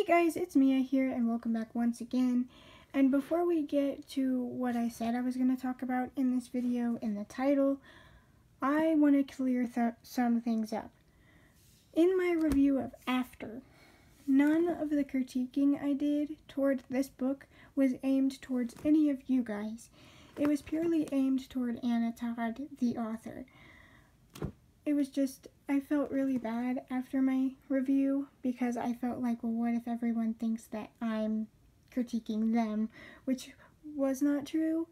Hey guys, it's Mia here and welcome back once again. And before we get to what I said I was going to talk about in this video in the title, I want to clear some things up. In my review of After, none of the critiquing I did toward this book was aimed towards any of you guys. It was purely aimed toward Anna Todd, the author. It was just, I felt really bad after my review because I felt like, well, what if everyone thinks that I'm critiquing them, which was not true.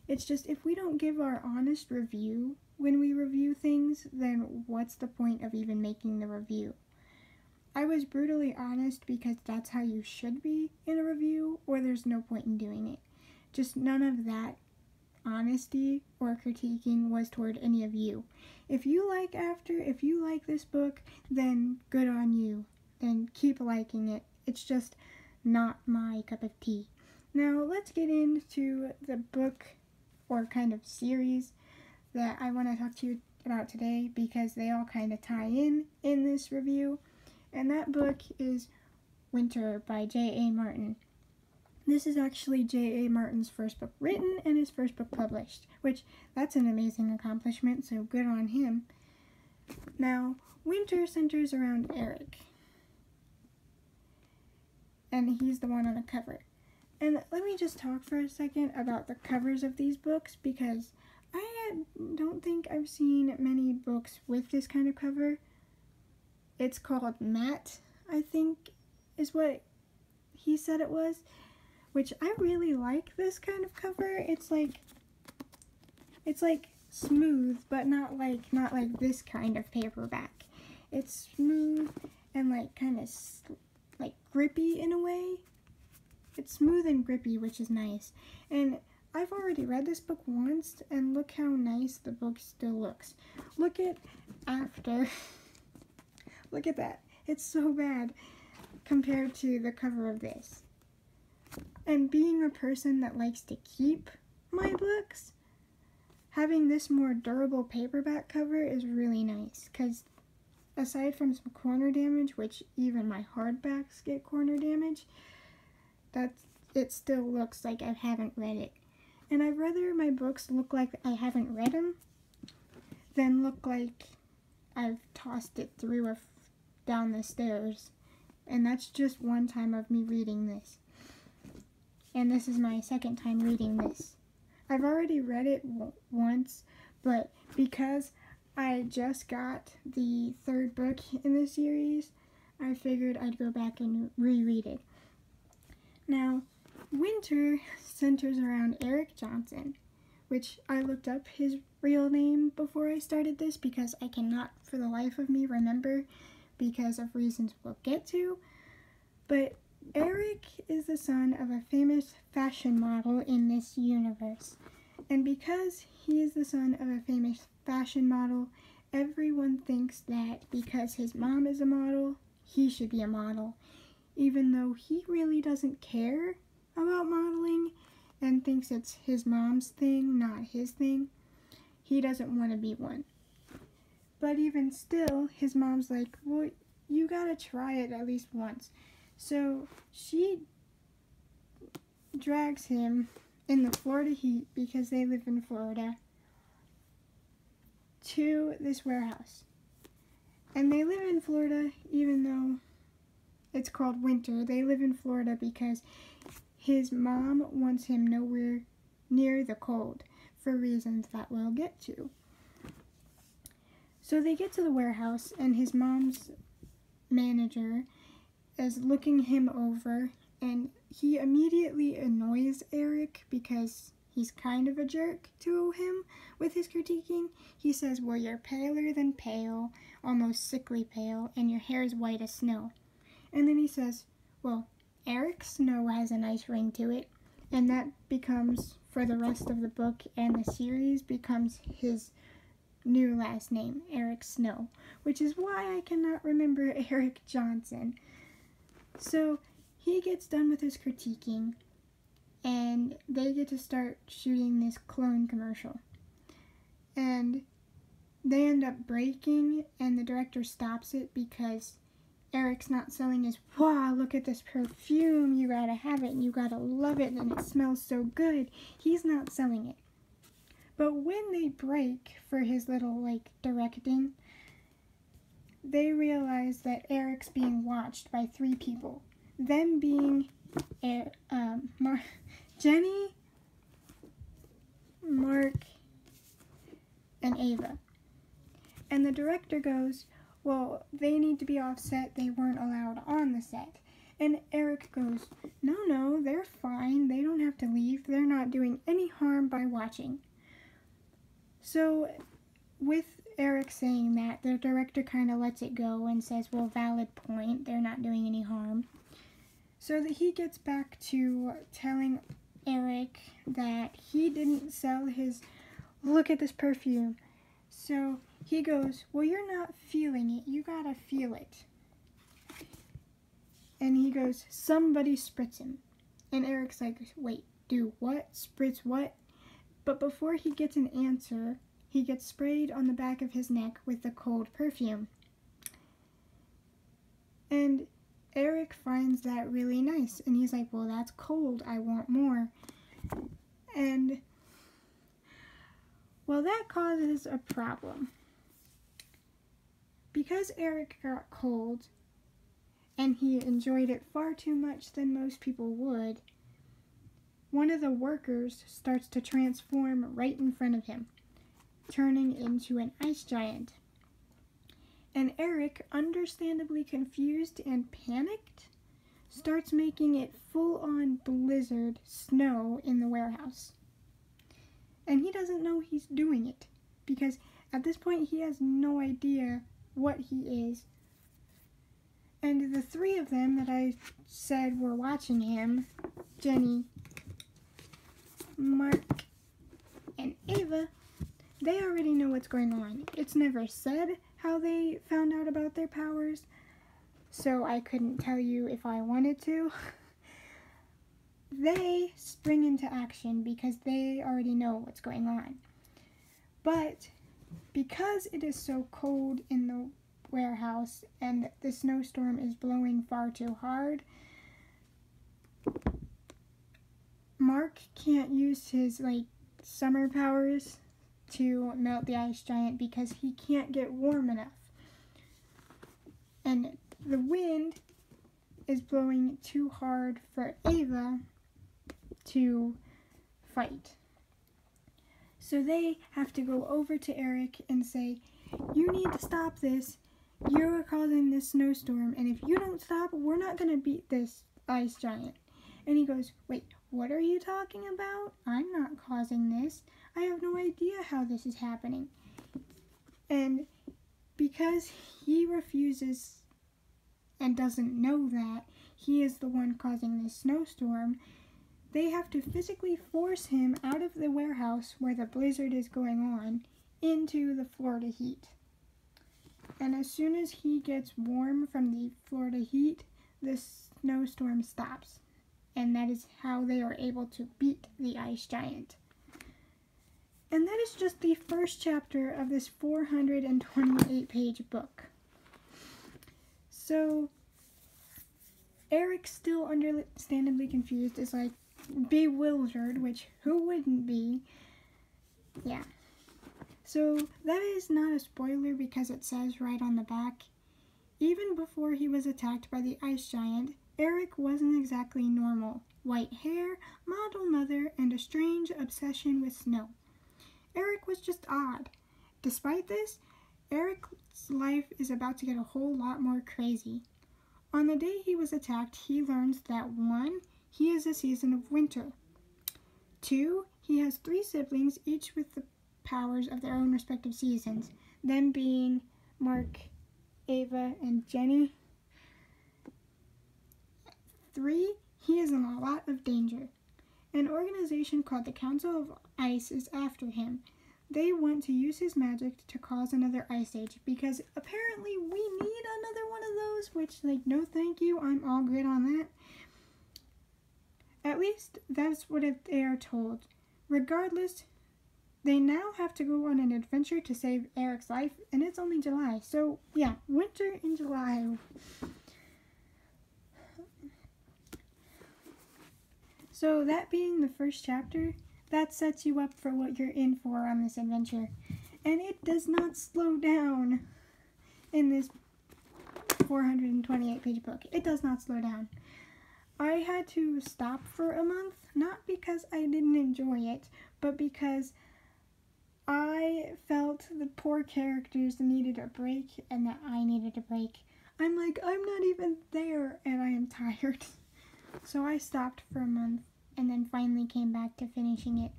It's just, if we don't give our honest review when we review things, then what's the point of even making the review? I was brutally honest because that's how you should be in a review, or there's no point in doing it. Just none of that honesty or critiquing was toward any of you. If you like After, if you like this book, then good on you. Then keep liking it. It's just not my cup of tea. Now let's get into the book or kind of series that I want to talk to you about today because they all kind of tie in this review. And that book is Winter by J.A. Martin. This is actually J.A. Martin's first book written and his first book published, which that's an amazing accomplishment, so good on him. Now, Winter centers around Eric, and he's the one on the cover. And let me just talk for a second about the covers of these books, because I don't think I've seen many books with this kind of cover. It's called Matte, I think, is what he said it was. Which I really like this kind of cover. It's like smooth, but not like this kind of paperback. It's smooth and like kind of like grippy in a way. It's smooth and grippy, which is nice. And I've already read this book once, and look how nice the book still looks. Look at After. Look at that. It's so bad compared to the cover of this. And being a person that likes to keep my books, having this more durable paperback cover is really nice, because aside from some corner damage, which even my hardbacks get corner damage, it still looks like I haven't read it. And I'd rather my books look like I haven't read them than look like I've tossed it through down the stairs. And that's just one time of me reading this. And this is my second time reading this. I've already read it once, but because I just got the third book in the series, I figured I'd go back and reread it. Now, Winter centers around Eric Johnson, which I looked up his real name before I started this because I cannot for the life of me remember because of reasons we'll get to. But Eric is the son of a famous fashion model in this universe. And because he is the son of a famous fashion model, everyone thinks that because his mom is a model, he should be a model. Even though he really doesn't care about modeling and thinks it's his mom's thing, not his thing. He doesn't want to be one. But even still, his mom's like, well, you gotta try it at least once. So she drags him in the Florida heat, because they live in Florida, to this warehouse. And they live in Florida even though it's called Winter. They live in Florida because his mom wants him nowhere near the cold for reasons that we'll get to. So they get to the warehouse, and his mom's manager is looking him over, and he immediately annoys Eric because he's kind of a jerk to him with his critiquing. He says, well, you're paler than pale, almost sickly pale, and your hair is white as snow. And then he says, well, Eric Snow has a nice ring to it. And that becomes, for the rest of the book and the series, becomes his new last name, Eric Snow, which is why I cannot remember Eric Johnson. So he gets done with his critiquing, and they get to start shooting this clone commercial. And they end up breaking, and the director stops it because Eric's not selling his, wow, look at this perfume, you gotta have it and you gotta love it and it smells so good. He's not selling it. But when they break for his little, like, directing, they realize that Eric's being watched by 3 people. Them being Jenny, Mark, and Ava. And the director goes, well, they need to be offset. They weren't allowed on the set. And Eric goes, no, they're fine. They don't have to leave. They're not doing any harm by watching. So with Eric saying that, the director kind of lets it go and says, well, valid point. They're not doing any harm. So that he gets back to telling Eric that he didn't sell his, look at this perfume. So he goes, well, you're not feeling it. You gotta feel it. And he goes, somebody spritz him. And Eric's like, wait, do what? Spritz what? But before he gets an answer, he gets sprayed on the back of his neck with the cold perfume. And Eric finds that really nice. And he's like, well, that's cold. I want more. And, well, that causes a problem. Because Eric got cold, and he enjoyed it far too much than most people would, one of the workers starts to transform right in front of him, turning into an ice giant. And Eric, understandably confused and panicked, starts making it full-on blizzard snow in the warehouse. And he doesn't know he's doing it, because at this point he has no idea what he is. And the 3 of them that I said were watching him, Jenny, Mark, and Ava, they already know what's going on. It's never said how they found out about their powers, so I couldn't tell you if I wanted to. They spring into action because they already know what's going on. But because it is so cold in the warehouse and the snowstorm is blowing far too hard, Mark can't use his, like, summer powers to melt the ice giant because he can't get warm enough. And the wind is blowing too hard for Ava to fight. So they have to go over to Eric and say, you need to stop this. You're causing this snowstorm, and if you don't stop, we're not going to beat this ice giant. And he goes, wait, what are you talking about? I'm not causing this. I have no idea how this is happening. And because he refuses and doesn't know that he is the one causing this snowstorm, they have to physically force him out of the warehouse where the blizzard is going on into the Florida heat. And as soon as he gets warm from the Florida heat, the snowstorm stops. And that is how they are able to beat the ice giant. And that is just the first chapter of this 428-page book. So, Eric, still understandably confused, is like bewildered, which who wouldn't be? Yeah. So, that is not a spoiler because it says right on the back, even before he was attacked by the ice giant, Eric wasn't exactly normal. White hair, model mother, and a strange obsession with snow. Eric was just odd. Despite this, Eric's life is about to get a whole lot more crazy. On the day he was attacked, he learns that 1, he is a season of winter. 2, he has 3 siblings, each with the powers of their own respective seasons, them being Mark, Ava, and Jenny. 3, he is in a lot of danger. An organization called the Council of Ice is after him. They want to use his magic to cause another ice age because apparently we need another one of those, which, like, no thank you, I'm all good on that. At least that's what they are told. Regardless, they now have to go on an adventure to save Eric's life, and it's only July. So, yeah, winter in July. So that being the first chapter, that sets you up for what you're in for on this adventure. And it does not slow down in this 428-page book. It does not slow down. I had to stop for a month, not because I didn't enjoy it, but because I felt the poor characters needed a break and that I needed a break. I'm like, I'm not even there and I am tired. So I stopped for a month and then finally came back to finishing it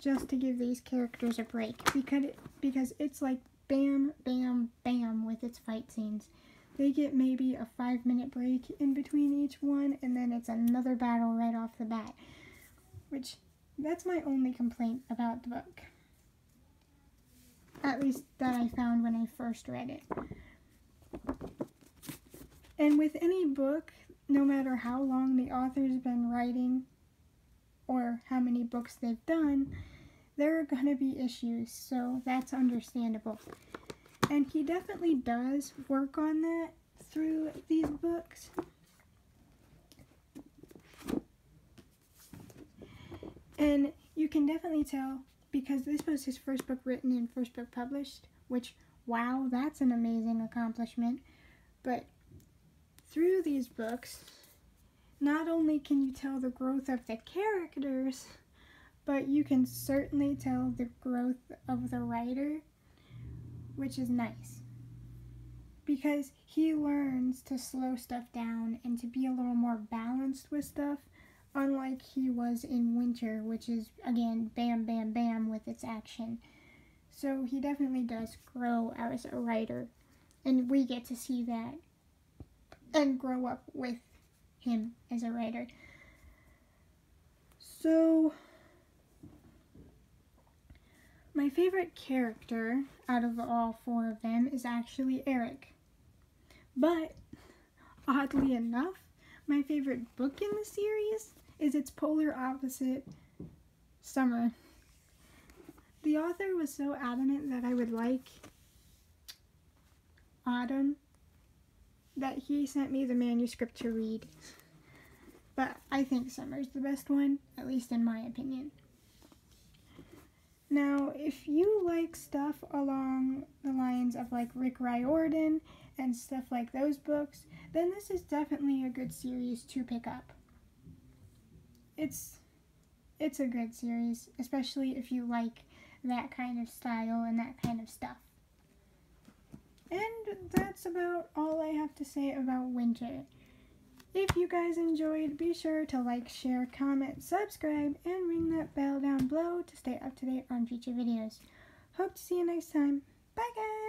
just to give these characters a break because it's like bam, bam, bam with its fight scenes. They get maybe a 5-minute break in between each one, and then it's another battle right off the bat. Which, that's my only complaint about the book. At least that I found when I first read it. And with any book, no matter how long the author's been writing, or how many books they've done, there are going to be issues, so that's understandable. And he definitely does work on that through these books. And you can definitely tell, because this was his first book written and first book published, which, wow, that's an amazing accomplishment. But through these books, not only can you tell the growth of the characters, but you can certainly tell the growth of the writer, which is nice. Because he learns to slow stuff down and to be a little more balanced with stuff, unlike he was in Winter, which is, again, bam, bam, bam with its action. So he definitely does grow as a writer, and we get to see that and grow up with him as a writer. So my favorite character out of all 4 of them is actually Eric. But, oddly enough, my favorite book in the series is its polar opposite, Summer. The author was so adamant that I would like Autumn that he sent me the manuscript to read. But I think Summer's the best one, at least in my opinion. Now, if you like stuff along the lines of like Rick Riordan and stuff like those books, then this is definitely a good series to pick up. It's a good series, especially if you like that kind of style and that kind of stuff. And that's about all I have to say about Winter. If you guys enjoyed, be sure to like, share, comment, subscribe, and ring that bell down below to stay up to date on future videos. Hope to see you next time. Bye guys!